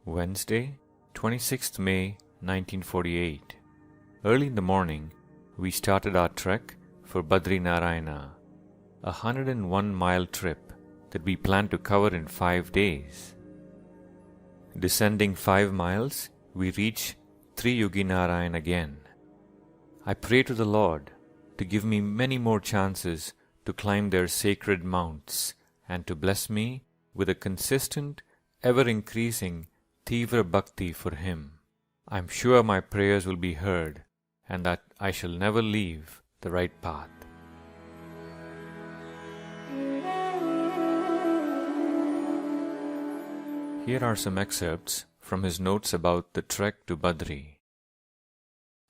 Wednesday, 26th May 1948. Early in the morning, we started our trek for Badri Narayana, a 101-mile trip that we planned to cover in 5 days. Descending 5 miles, we reach Triyugi Narayan again. I pray to the Lord to give me many more chances to climb their sacred mounts and to bless me with a consistent, ever-increasing Tivra Bhakti for Him. I am sure my prayers will be heard and that I shall never leave the right path. Here are some excerpts from his notes about the trek to Badri.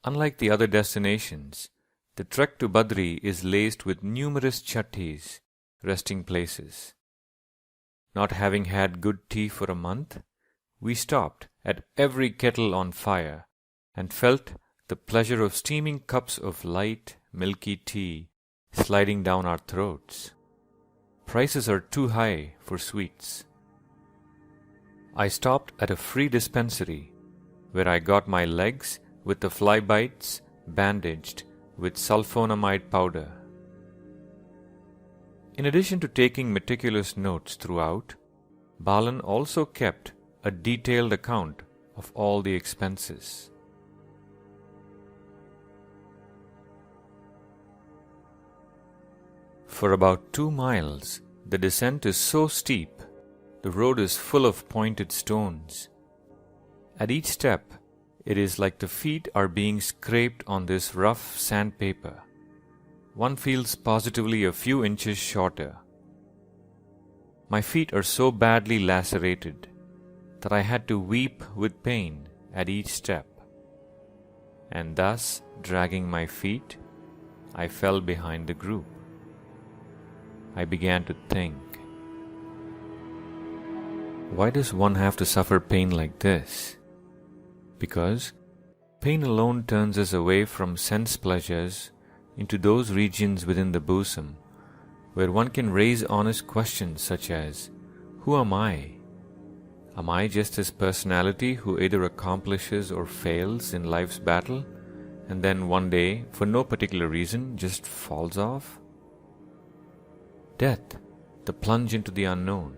Unlike the other destinations, the trek to Badri is laced with numerous chattis, resting places. Not having had good tea for a month, we stopped at every kettle on fire and felt the pleasure of steaming cups of light, milky tea sliding down our throats. Prices are too high for sweets. I stopped at a free dispensary where I got my legs with the fly bites bandaged with sulfonamide powder. In addition to taking meticulous notes throughout, Balan also kept a detailed account of all the expenses. For about 2 miles, the descent is so steep, the road is full of pointed stones. At each step, it is like the feet are being scraped on this rough sandpaper. One feels positively a few inches shorter. My feet are so badly lacerated that I had to weep with pain at each step. And thus, dragging my feet, I fell behind the group. I began to think, why does one have to suffer pain like this? Because pain alone turns us away from sense pleasures into those regions within the bosom where one can raise honest questions such as, who am I? Am I just his personality who either accomplishes or fails in life's battle and then one day, for no particular reason, just falls off? Death, the plunge into the unknown.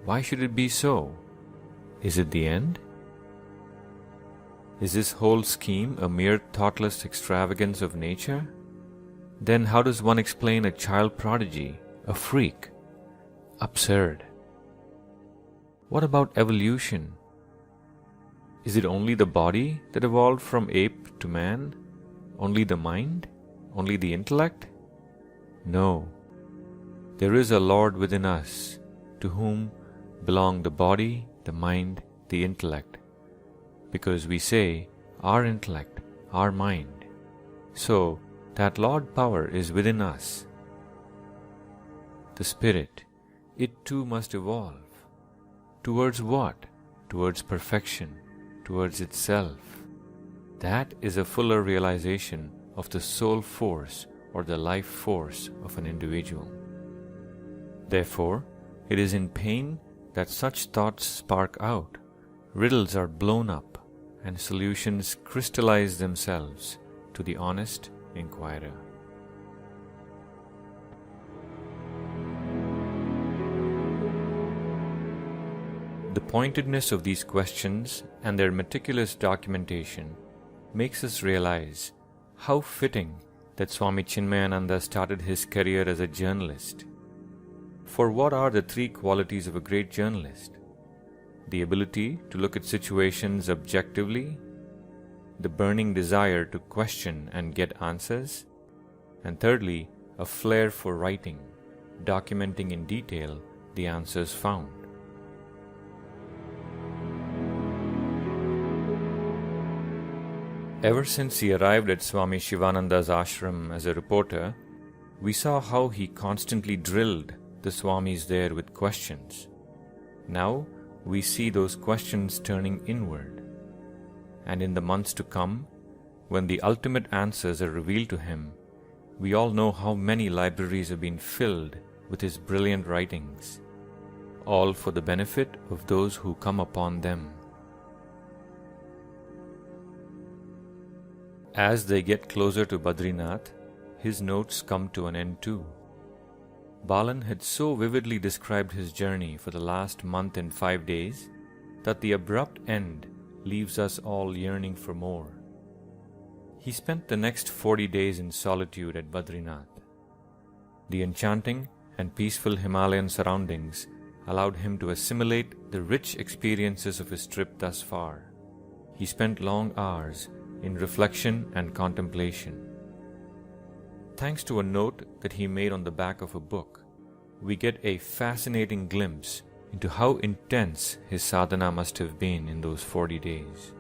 Why should it be so? Is it the end? Is this whole scheme a mere thoughtless extravagance of nature? Then how does one explain a child prodigy, a freak? Absurd. What about evolution? Is it only the body that evolved from ape to man? Only the mind? Only the intellect? No. There is a Lord within us, to whom belong the body, the mind, the intellect. Because we say, our intellect, our mind. So, that Lord power is within us. The spirit, it too must evolve. Towards what? Towards perfection, towards itself. That is a fuller realization of the soul force or the life force of an individual. Therefore, it is in pain that such thoughts spark out, riddles are blown up, and solutions crystallize themselves to the honest inquirer. The pointedness of these questions and their meticulous documentation makes us realize how fitting that Swami Chinmayananda started his career as a journalist. For what are the 3 qualities of a great journalist? The ability to look at situations objectively, the burning desire to question and get answers, and thirdly, a flair for writing, documenting in detail the answers found. Ever since he arrived at Swami Shivananda's ashram as a reporter, we saw how he constantly drilled the Swamis there with questions. Now we see those questions turning inward. And in the months to come, when the ultimate answers are revealed to him, we all know how many libraries have been filled with his brilliant writings, all for the benefit of those who come upon them. As they get closer to Badrinath, his notes come to an end too. Balan had so vividly described his journey for the last month and 5 days that the abrupt end leaves us all yearning for more. He spent the next 40 days in solitude at Badrinath. The enchanting and peaceful Himalayan surroundings allowed him to assimilate the rich experiences of his trip thus far. He spent long hours in reflection and contemplation. Thanks to a note that he made on the back of a book, we get a fascinating glimpse into how intense his sadhana must have been in those 40 days.